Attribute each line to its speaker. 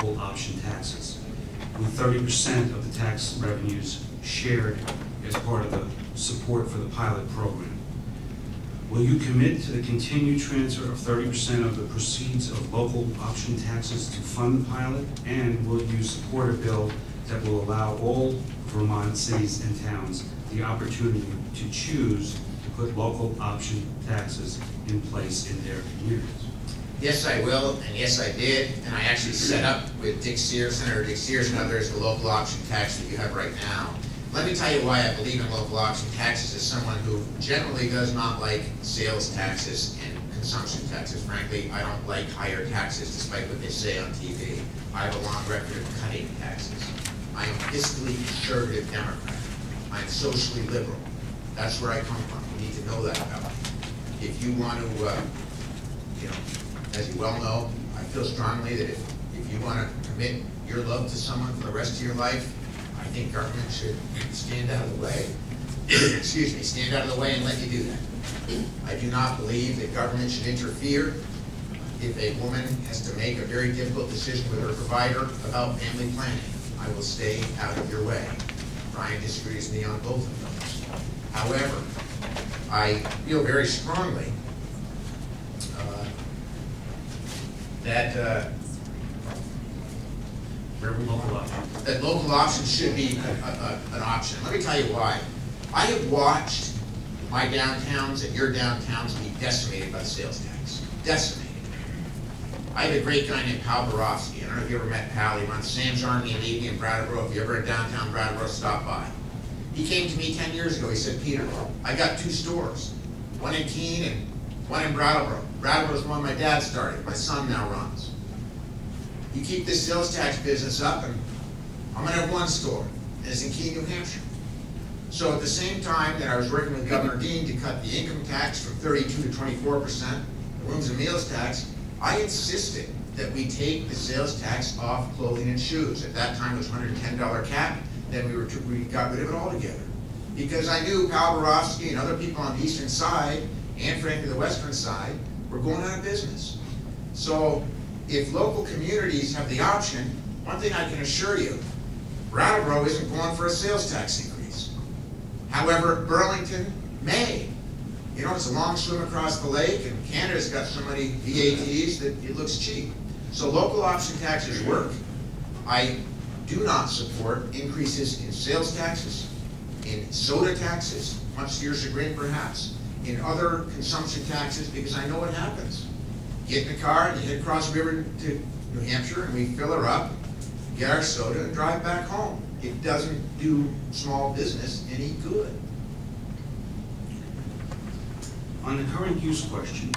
Speaker 1: local option taxes, with 30% of the tax revenues shared as part of the support for the pilot program. Will you commit to the continued transfer of 30% of the proceeds of local option taxes to fund the pilot? And will you support a bill that will allow all Vermont cities and towns the opportunity to choose to put local option taxes in place in their communities?
Speaker 2: Yes, I will, and yes, I did, and I actually set up with Senator Dick Sears and others, the local option tax that you have right now. Let me tell you why I believe in local option taxes as someone who generally does not like sales taxes and consumption taxes. Frankly, I don't like higher taxes despite what they say on TV. I have a long record of cutting taxes. I am fiscally conservative Democrat. I am socially liberal. That's where I come from. You need to know that about me. If you want to, as you well know, I feel strongly that if you want to commit your love to someone for the rest of your life, I think government should stand out of the way. Excuse me, stand out of the way and let you do that. I do not believe that government should interfere if a woman has to make a very difficult decision with her provider about family planning. I will stay out of your way. Brian disagrees with me on both of those. However, I feel very strongly that local options should be an option. Let me tell you why. I have watched my downtowns and your downtowns be decimated by the sales tax. Decimated. I had a great guy named Pal Borofsky. I don't know if you ever met Pal. He runs Sam's Army and Navy in Brattleboro. If you're ever in downtown Brattleboro, stop by. He came to me 10 years ago. He said, Peter, I got 2 stores. One in Keene and one in Brattleboro. Brattleboro's the one my dad started. My son now runs. You keep this sales tax business up and I'm going to have 1 store, and it's in Keene, New Hampshire. So at the same time that I was working with Governor Dean to cut the income tax from 32 to 24%, the rooms and meals tax, I insisted that we take the sales tax off clothing and shoes. At that time it was $110 cap, then we got rid of it altogether. Because I knew Pal Borofsky and other people on the eastern side, and frankly the western side, were going out of business. So if local communities have the option, one thing I can assure you, Brattleboro isn't going for a sales tax increase. However, Burlington may. You know, it's a long swim across the lake, and Canada's got so many VATs that it looks cheap. So local option taxes work. I do not support increases in sales taxes, in soda taxes, much to your chagrin perhaps, in other consumption taxes, because I know what happens. Get in the car and you head across the river to New Hampshire and we fill her up, get our soda and drive back home. It doesn't do small business any good.
Speaker 1: On the current use question,